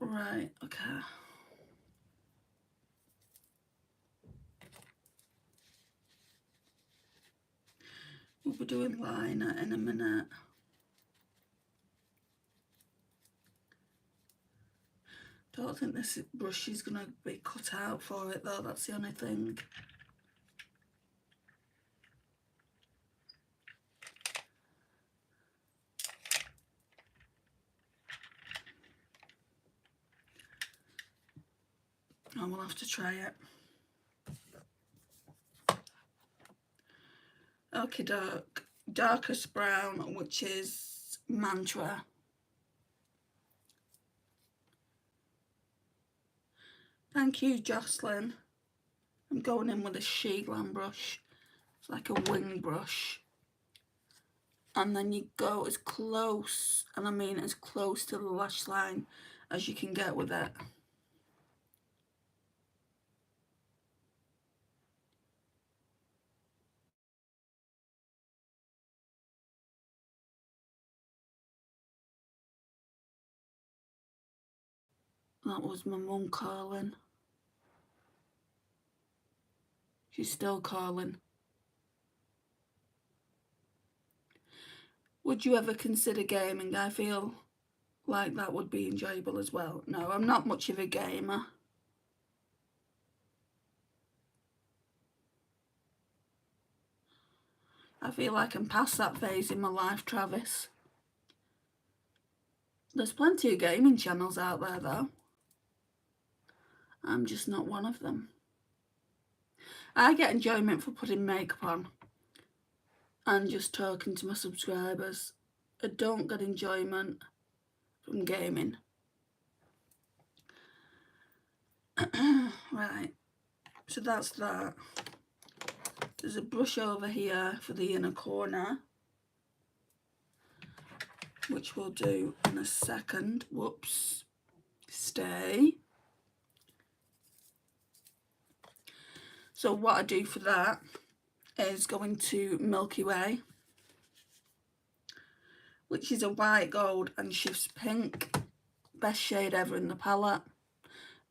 Right, okay. We'll be doing liner in a minute. Don't think this brush is going to be cut out for it though, that's the only thing. I will have to try it. Okay, darkest brown, which is Mantra. Thank you, Jocelyn. I'm going in with a Sheeglan brush. It's like a wing brush. And then you go as close, and I mean as close to the lash line as you can get with it. That was my mum calling. She's still calling. Would you ever consider gaming? I feel like that would be enjoyable as well. No, I'm not much of a gamer. I feel like I'm past that phase in my life, Travis. There's plenty of gaming channels out there though. I'm just not one of them. I get enjoyment for putting makeup on and just talking to my subscribers. I don't get enjoyment from gaming. Right, so that's that. There's a brush over here for the inner corner, which we'll do in a second. Whoops, stay. So what I do for that is go into Milky Way, which is a white gold and shifts pink. Best shade ever in the palette.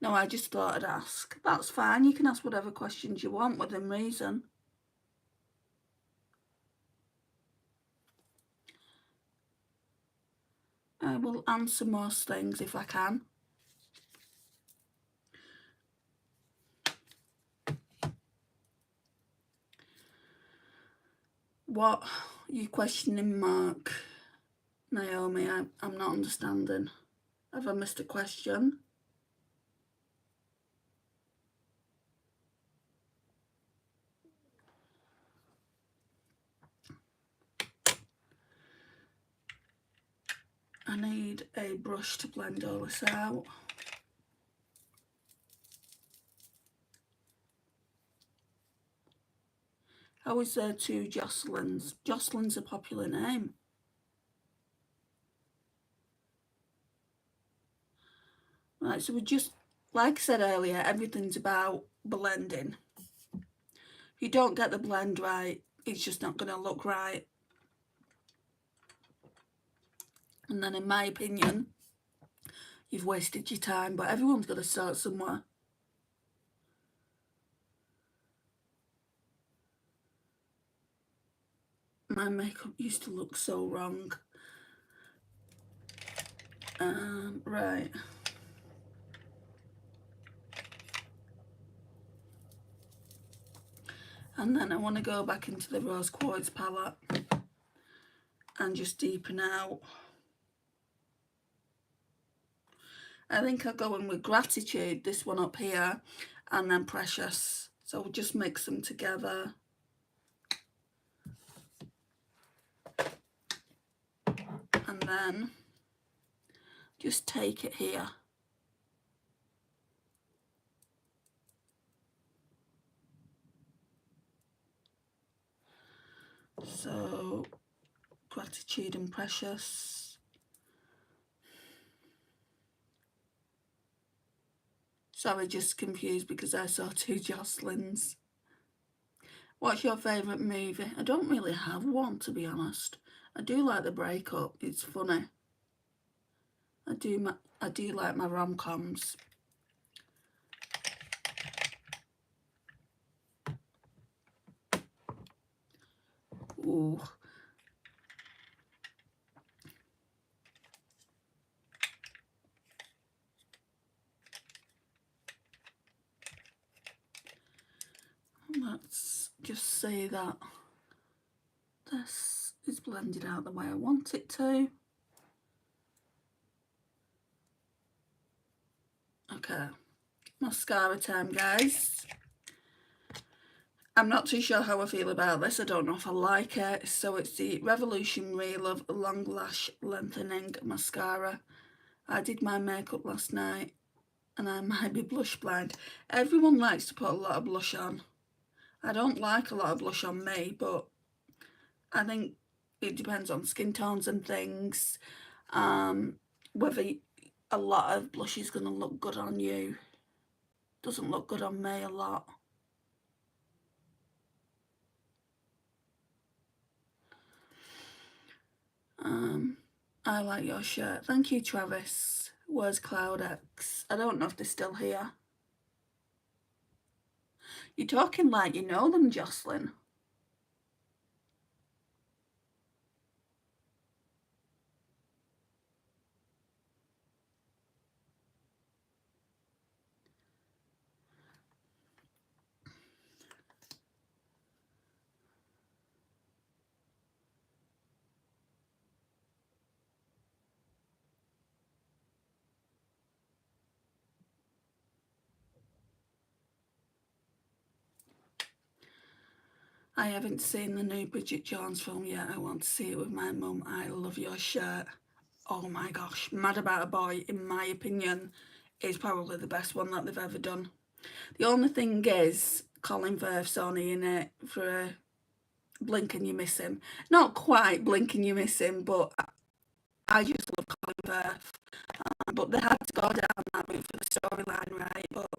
No, I just thought I'd ask. That's fine, you can ask whatever questions you want within reason. I will answer most things if I can. What you questioning, Mark? Naomi, I'm not understanding. Have I missed a question? I need a brush to blend all this out. How is there two Jocelyn's? Jocelyn's a popular name. Right, so we just, like I said earlier, everything's about blending. If you don't get the blend right, it's just not going to look right. And then in my opinion, you've wasted your time, but everyone's got to start somewhere. My makeup used to look so wrong. Right. And then I want to go back into the Rose Quartz palette and just deepen out. I think I'll go in with Gratitude, this one up here, and then Precious. So we'll just mix them together. And then just take it here. So Gratitude and Precious. Sorry, just confused because I saw two Jocelyn's. What's your favourite movie? I don't really have one, to be honest. I do like The Breakup, it's funny. I do like my rom-coms. Ooh. Let's just say that this is blended out the way I want it to. Okay, mascara time, guys. I'm not too sure how I feel about this. I don't know if I like it. So it's the Revolution Relove Long Lash Lengthening Mascara. I did my makeup last night and I might be blush blind. Everyone likes to put a lot of blush on. I don't like a lot of blush on me, but I think it depends on skin tones and things. Whether a lot of blush is going to look good on you. Doesn't look good on me a lot. I like your shirt. Thank you, Travis. Where's Cloud X? I don't know if they're still here. You're talking like you know them, Jocelyn. I haven't seen the new Bridget Jones film yet. I want to see it with my mum. I love your shirt. Oh my gosh, Mad About a Boy, in my opinion, is probably the best one that they've ever done. The only thing is, Colin Firth's only in it for a blink and you miss him. Not quite blink and you miss him, but I just love Colin Firth. But they had to go down that route for the storyline, right? But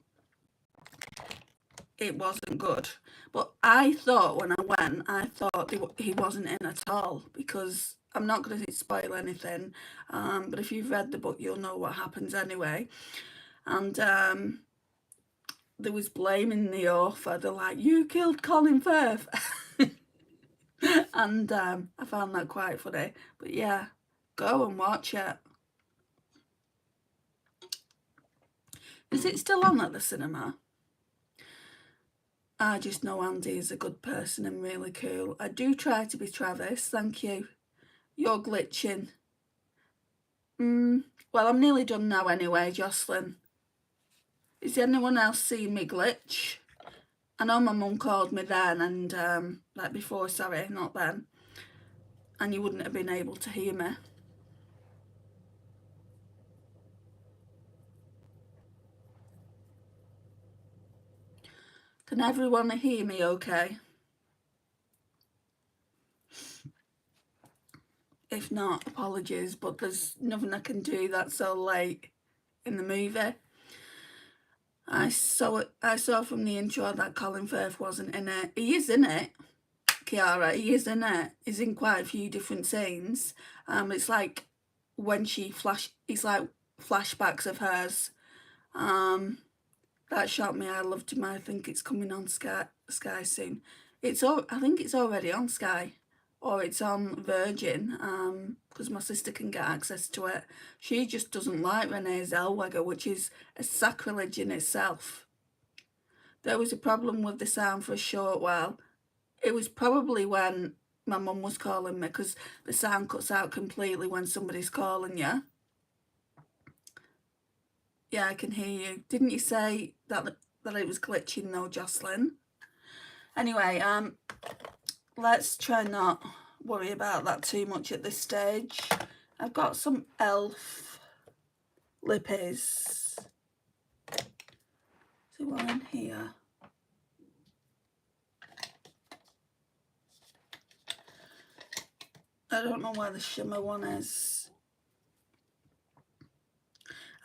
it wasn't good. But I thought when I went, I thought he wasn't in at all, because I'm not going to spoil anything, but if you've read the book, you'll know what happens anyway. And there was blaming the author. They're like, you killed Colin Firth. And I found that quite funny. But yeah, go and watch it. Is it still on at the cinema? I just know Andy is a good person and really cool. I do try to be Travis, thank you. You're glitching. Well, I'm nearly done now anyway, Jocelyn. Is anyone else seeing me glitch? I know my mum called me then and, like before, sorry, not then. And you wouldn't have been able to hear me. Can everyone hear me okay? If not, apologies, but there's nothing I can do that's so late in the movie. I saw from the intro that Colin Firth wasn't in it. He is in it, Kiara, he is in it. He's in quite a few different scenes. It's like when she it's like flashbacks of hers. That shocked me. I loved him. I think it's coming on Sky soon. I think it's already on Sky, or it's on Virgin, because my sister can get access to it. She just doesn't like Renee Zellweger, which is a sacrilege in itself. There was a problem with the sound for a short while. It was probably when my mum was calling me, because the sound cuts out completely when somebody's calling you. Yeah, I can hear you. Didn't you say that it was glitching though, Jocelyn? Anyway, let's try not worry about that too much at this stage. I've got some e.l.f. lippies. Is there one in here? I don't know where the shimmer one is.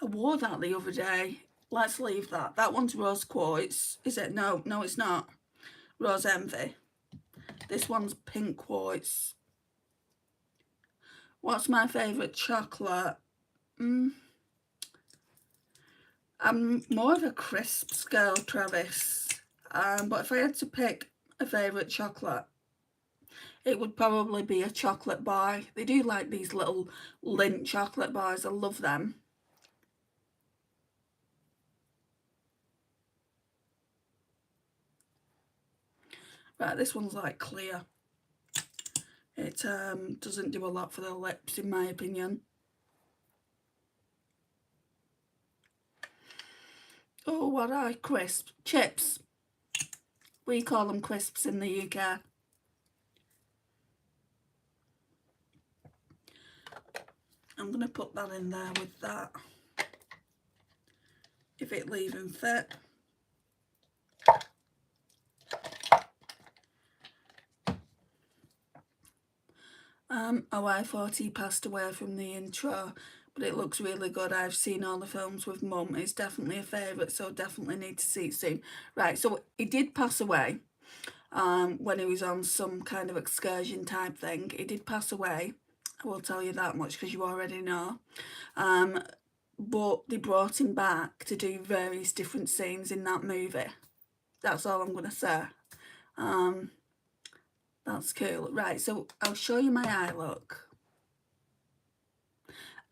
I wore that the other day. Let's leave that. That one's Rose Quartz. Is it? No, it's not. Rose Envy. This one's Pink Quartz. What's my favourite chocolate? I'm more of a crisps girl, Travis. But if I had to pick a favourite chocolate, it would probably be a chocolate bar. They do like these little Lindt chocolate bars. I love them. Right, this one's like clear. It doesn't do a lot for the lips, in my opinion. Oh, what are crisps? Chips. We call them crisps in the UK. I'm going to put that in there with that, if it'll even fit. Oh, I thought he passed away from the intro, but it looks really good. I've seen all the films with Mum. It's definitely a favourite, so definitely need to see it soon. Right, so he did pass away when he was on some kind of excursion type thing. He did pass away. I will tell you that much because you already know. But they brought him back to do various different scenes in that movie. That's all I'm going to say. That's cool. Right, so I'll show you my eye look.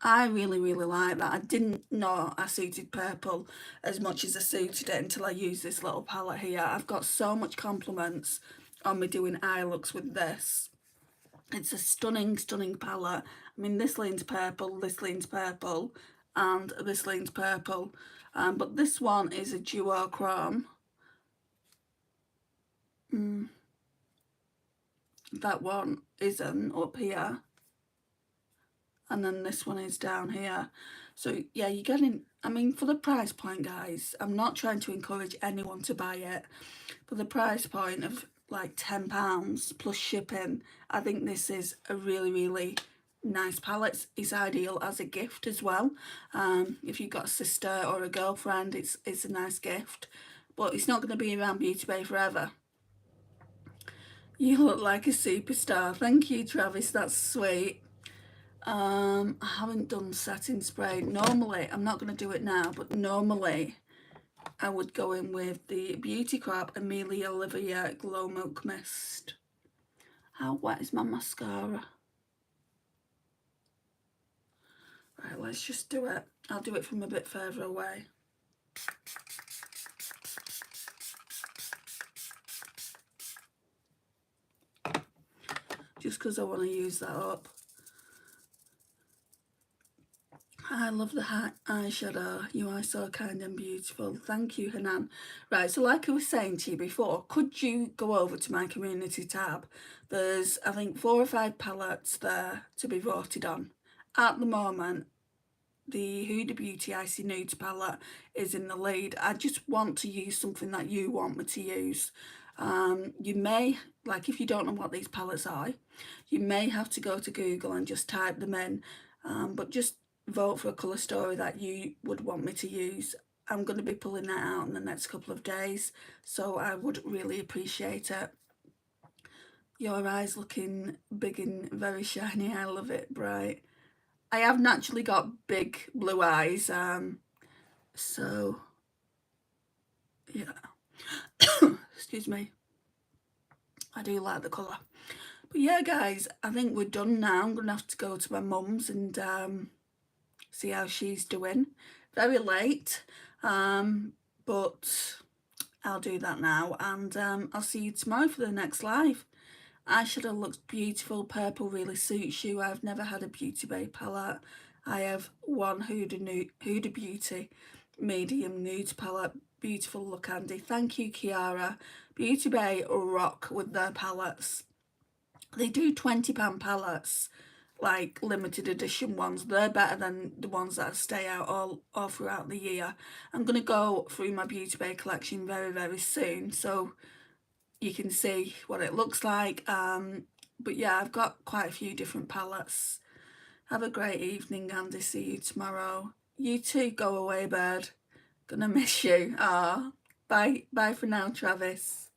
I really like that. I didn't know I suited purple as much as I suited it until I used this little palette here. I've got so much compliments on me doing eye looks with this. It's a stunning palette. I mean, this leans purple, this leans purple, and this leans purple. But this one is a duochrome. that one isn't up here, and then this one is down here. So yeah, you're getting, I mean, for the price point, guys, I'm not trying to encourage anyone to buy it. For the price point of like £10 plus shipping, I think this is a really, really nice palette. It's ideal as a gift as well. If you've got a sister or a girlfriend, it's a nice gift. But it's not going to be around Beauty Bay forever. You look like a superstar. Thank you, Travis. That's sweet. I haven't done setting spray. Normally, I'm not going to do it now, but normally I would go in with the Beauty Crop Amelia Olivia Glow Milk Mist. How wet is my mascara? Right, let's just do it. I'll do it from a bit further away. Just because I want to use that up. I love the eyeshadow. You are so kind and beautiful. Thank you, Hanan. Right, so like I was saying to you before, could you go over to my community tab? There's, I think, 4 or 5 palettes there to be voted on. At the moment, the Huda Beauty Icy Nudes palette is in the lead. I just want to use something that you want me to use. You may, like if you don't know what these palettes are, you may have to go to Google and just type them in, but just vote for a colour story that you would want me to use. I'm going to be pulling that out in the next couple of days, so I would really appreciate it. Your eyes looking big and very shiny. I love it, Bright. I have naturally got big blue eyes, so yeah. Excuse me. I do like the colour. But yeah, guys, I think we're done now. I'm going to have to go to my mum's and see how she's doing. Very late, but I'll do that now, and I'll see you tomorrow for the next live. Eyeshadow looks beautiful. Purple really suits you. I've never had a Beauty Bay palette. I have one Huda Beauty medium nude palette. Beautiful look, Andy. Thank you, Kiara. Beauty Bay rock with their palettes. They do £20 palettes, like limited edition ones. They're better than the ones that stay out all throughout the year. I'm going to go through my Beauty Bay collection very, very soon, so you can see what it looks like. But yeah, I've got quite a few different palettes. Have a great evening, Andy. See you tomorrow. You too, go away, bird. Gonna miss you. Ah, bye for now, Travis.